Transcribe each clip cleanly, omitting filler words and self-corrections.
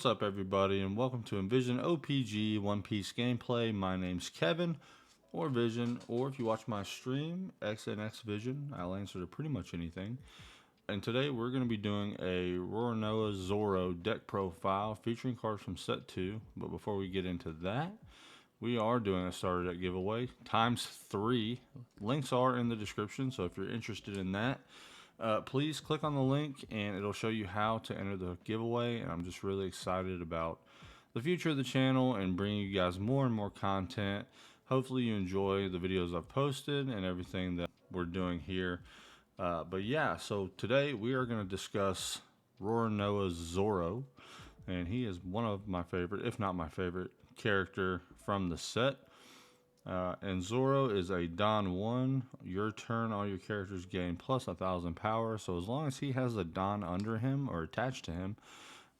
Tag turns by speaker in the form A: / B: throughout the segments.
A: What's up, everybody, and welcome to EnvisionOPG One Piece gameplay. My name's Kevin, or Vision, or if you watch my stream, XNX Vision, I'll answer to pretty much anything. And today we're going to be doing a Roronoa Zoro Deck Profile featuring cards from Set 2. But before we get into that, we are doing a starter deck giveaway ×3. Links are in the description, so if you're interested in that, please click on the link and it'll show you how to enter the giveaway. And I'm just really excited about the future of the channel and bringing you guys more and more content. Hopefully you enjoy the videos I've posted and everything that we're doing here. But yeah, so today we are going to discuss Roronoa Zoro, and he is one of my favorite, if not my favorite, character from the set. And Zoro is a Don 1. Your turn, all your characters gain plus 1,000 power. So as long as he has a Don under him or attached to him,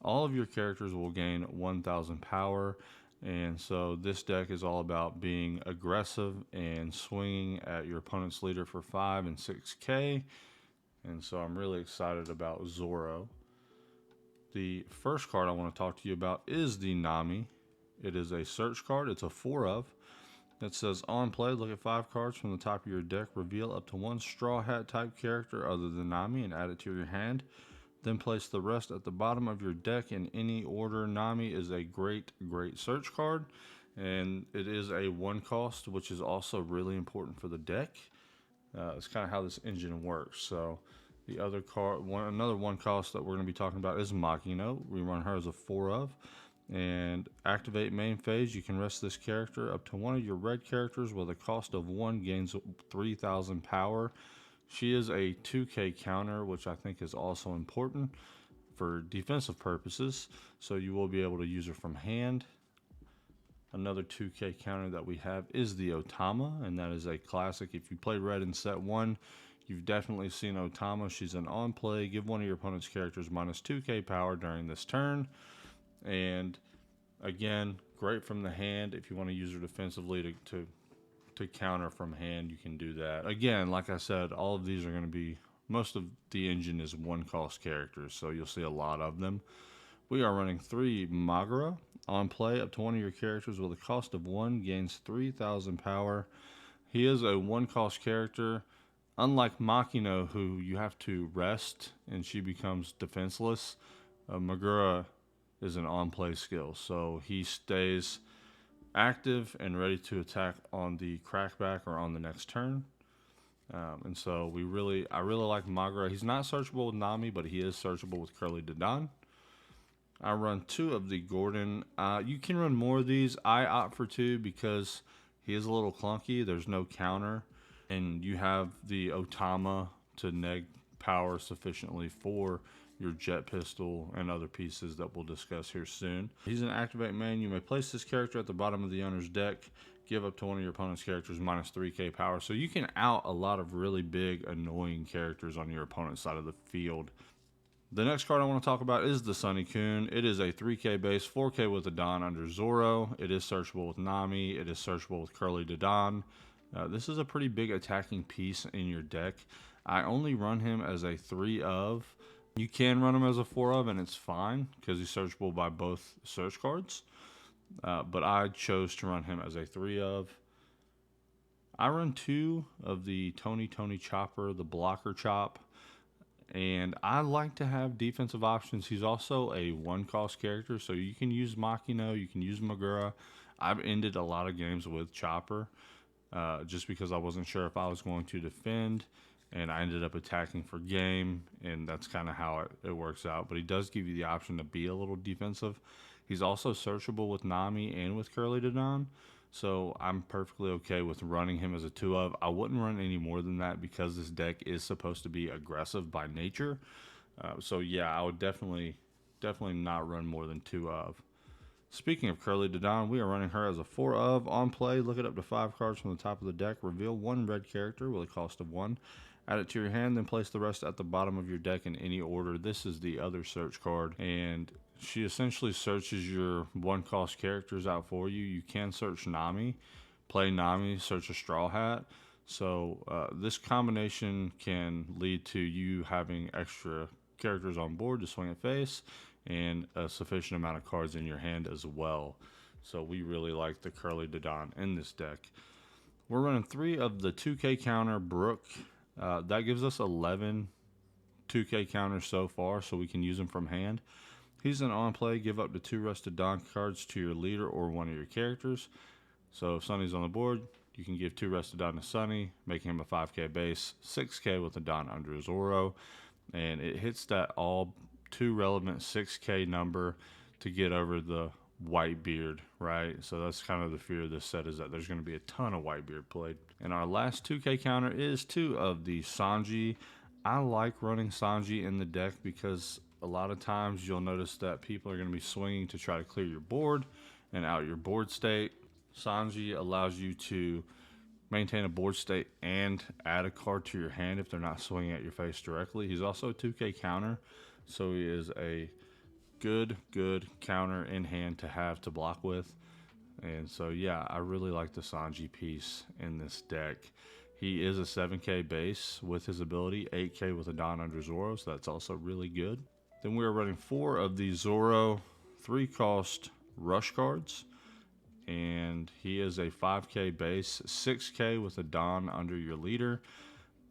A: all of your characters will gain 1,000 power. And so this deck is all about being aggressive and swinging at your opponent's leader for 5 and 6k. And so I'm really excited about Zoro. The first card I want to talk to you about is the Nami. It is a search card. It's a 4 of. It says, on play, look at 5 cards from the top of your deck. Reveal up to 1 Straw Hat type character other than Nami and add it to your hand. Then place the rest at the bottom of your deck in any order. Nami is a great search card. And it is a 1 cost, which is also really important for the deck. It's kind of how this engine works. So the other card, another 1 cost that we're going to be talking about is Makino. We run her as a 4 of. And activate main phase, you can rest this character up to 1 of your red characters with a cost of 1 gains 3,000 power. She is a 2k counter, which I think is also important for defensive purposes. So you will be able to use her from hand. Another 2k counter that we have is the Otama, and that is a classic. If you played red in set 1, you've definitely seen Otama. She's an on play. Give 1 of your opponent's characters minus 2k power during this turn. And again, great from the hand. If you want to use her defensively to counter from hand, you can do that. Again, like I said, all of these are going to be, most of the engine is 1 cost characters, so you'll see a lot of them. We are running 3 Magura. On play, up to 1 of your characters with a cost of 1 gains 3,000 power. He is a 1 cost character. Unlike Makino, who you have to rest and she becomes defenseless, Magura is an on-play skill, so he stays active and ready to attack on the crackback or on the next turn. And so I really like Magura. He's not searchable with Nami, but he is searchable with Curly Dadan. I run 2 of the Gordon. You can run more of these. I opt for 2 because he is a little clunky. There's no counter, and you have the Otama to neg power sufficiently for your jet pistol and other pieces that we'll discuss here soon. He's an activate main. You may place this character at the bottom of the owner's deck. Give up to 1 of your opponent's characters minus 3k power. So you can out a lot of really big, annoying characters on your opponent's side of the field. The next card I want to talk about is the Sunny Kun. It is a 3k base, 4k with a Don under Zoro. It is searchable with Nami. It is searchable with Curly Dadan. This is a pretty big attacking piece in your deck. I only run him as a 3 of. You can run him as a 4 of, and it's fine because he's searchable by both search cards. But I chose to run him as a 3 of. I run 2 of the Tony Chopper, the blocker chop. And I like to have defensive options. He's also a 1 cost character, so you can use Makino, you can use Magura. I've ended a lot of games with Chopper just because I wasn't sure if I was going to defend. And I ended up attacking for game, and that's kind of how it works out. But he does give you the option to be a little defensive. He's also searchable with Nami and with Curly Dadan, so I'm perfectly okay with running him as a 2 of. I wouldn't run any more than that because this deck is supposed to be aggressive by nature. So yeah, I would definitely not run more than 2 of. Speaking of Curly Dadan, we are running her as a 4 of. On play, look at up to 5 cards from the top of the deck. Reveal 1 red character with a cost of 1. Add it to your hand, then place the rest at the bottom of your deck in any order. This is the other search card, and she essentially searches your 1 cost characters out for you. You can search Nami, play Nami, search a Straw Hat. So this combination can lead to you having extra characters on board to swing at face, and a sufficient amount of cards in your hand as well. So we really like the Curly Dodon in this deck. We're running 3 of the 2K counter Brook. That gives us 11 2K counters so far, so we can use them from hand. He's an on play, give up to 2 Rusted Dawn cards to your leader or one of your characters. So if Sunny's on the board, you can give 2 Rusted Dawn to Sunny, making him a 5K base, 6K with a Dawn under Zoro, and it hits that all 2 relevant 6K number to get over the Whitebeard, right? So that's kind of the fear of this set, is that there's going to be a ton of Whitebeard played. And our last 2K counter is 2 of the Sanji. I like running Sanji in the deck because a lot of times you'll notice that people are going to be swinging to try to clear your board and out your board state. Sanji allows you to maintain a board state and add a card to your hand if they're not swinging at your face directly. He's also a 2K counter, so he is a good counter in hand to have to block with. And so yeah, I really like the Sanji piece in this deck. He is a 7K base with his ability, 8K with a Dawn under Zoro, so that's also really good. Then we are running 4 of the Zoro 3-cost rush cards, and he is a 5K base, 6K with a Dawn under your leader.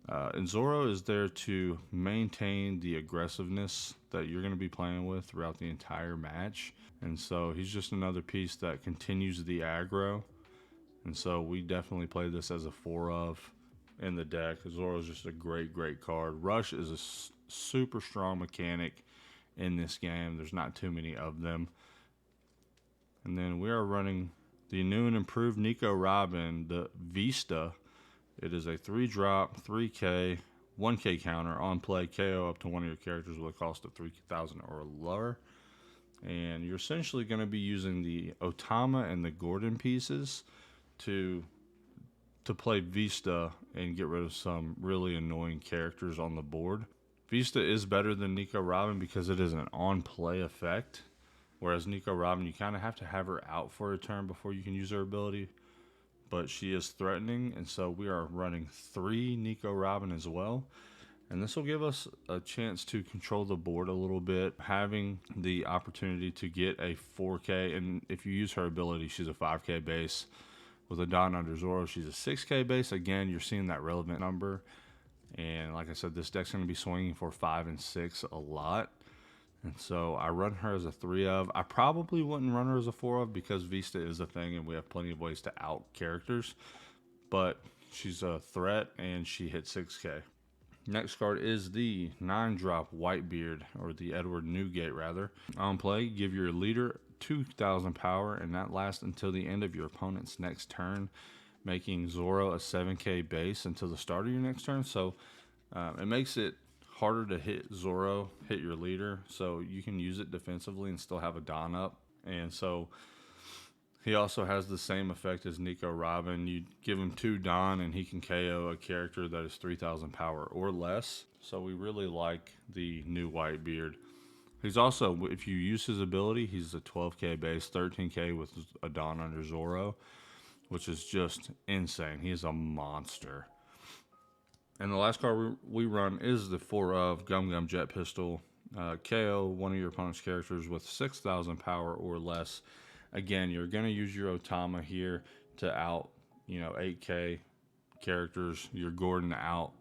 A: And Zoro is there to maintain the aggressiveness that you're going to be playing with throughout the entire match. And so he's just another piece that continues the aggro. And so we definitely play this as a 4 of in the deck. Zoro is just a great card. Rush is a super strong mechanic in this game. There's not too many of them. And then we are running the new and improved Nico Robin, the Vista. It is a 3-drop, 3K, 1K counter on play, KO up to one of your characters with a cost of 3,000 or lower. And you're essentially going to be using the Otama and the Gordon pieces to play Vista and get rid of some really annoying characters on the board. Vista is better than Nico Robin because it is an on-play effect, whereas Nico Robin, you kind of have to have her out for a turn before you can use her ability, but she is threatening, and so we are running 3 Nico Robin as well. And this will give us a chance to control the board a little bit, having the opportunity to get a 4K, and if you use her ability, she's a 5K base. With a Dawn under Zoro, she's a 6K base. Again, you're seeing that relevant number. And like I said, this deck's going to be swinging for 5 and 6 a lot. And so I run her as a 3 of. I probably wouldn't run her as a 4 of because Vista is a thing and we have plenty of ways to out characters. But she's a threat and she hits 6K. Next card is the 9-drop Whitebeard, or the Edward Newgate rather. On play, give your leader 2,000 power, and that lasts until the end of your opponent's next turn, making Zoro a 7K base until the start of your next turn. So it makes it harder to hit Zoro, hit your leader, so you can use it defensively and still have a Dawn up. And so he also has the same effect as Nico Robin. You give him 2 Dawn and he can KO a character that is 3,000 power or less. So we really like the new Whitebeard. He's also, if you use his ability, he's a 12K base, 13K with a Dawn under Zoro, which is just insane. He is a monster. And the last card we run is the 4 of Gum Gum Jet Pistol. KO one of your opponent's characters with 6,000 power or less. Again, you're going to use your Otama here to out, 8K characters. Your Gordon out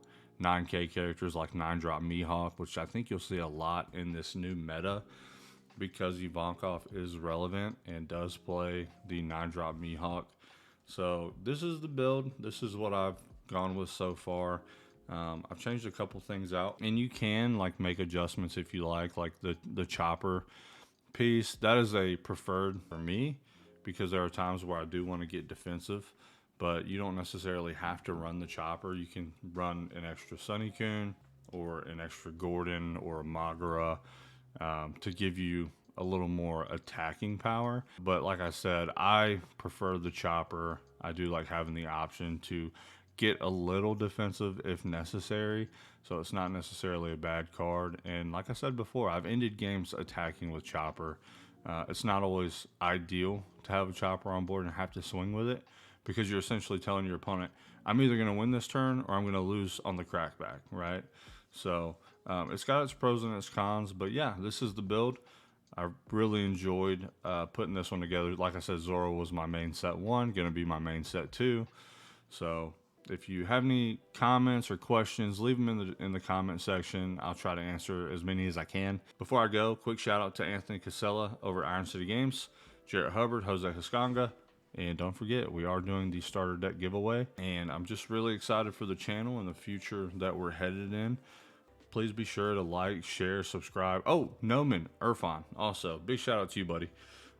A: 9K characters like 9-drop Mihawk, which I think you'll see a lot in this new meta because Ivankov is relevant and does play the 9-drop Mihawk. So this is the build. This is what I've gone with so far. I've changed a couple things out, and you can make adjustments if you like the chopper piece. That is a preferred for me because there are times where I do want to get defensive, but you don't necessarily have to run the chopper. You can run an extra Sunnykun or an extra Gordon or a Magura to give you a little more attacking power. But like I said, I prefer the chopper. I do like having the option to get a little defensive if necessary, so it's not necessarily a bad card. And like I said before, I've ended games attacking with chopper. It's not always ideal to have a chopper on board and have to swing with it, because you're essentially telling your opponent, I'm either going to win this turn or I'm going to lose on the crackback, right? So it's got its pros and its cons, but yeah, this is the build. I really enjoyed putting this one together. Like I said, Zoro was my main set 1, going to be my main set 2. So if you have any comments or questions, leave them in the comment section. I'll try to answer as many as I can. Before I go, quick shout out to Anthony Casella over at Iron City Games, Jarrett Hubbard, Jose Huscanga, and don't forget, we are doing the starter deck giveaway. And I'm just really excited for the channel and the future that we're headed in. Please be sure to like, share, subscribe. Oh, Noman Irfan, also. Big shout out to you, buddy.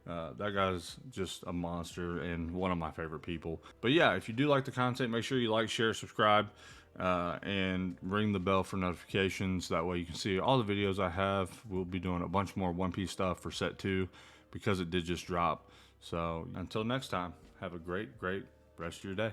A: That guy's just a monster and one of my favorite people. But yeah, if you do like the content, make sure you like, share, subscribe, and ring the bell for notifications. That way you can see all the videos I have. We'll be doing a bunch more One Piece stuff for set 2 because it did just drop. So until next time, have a great rest of your day.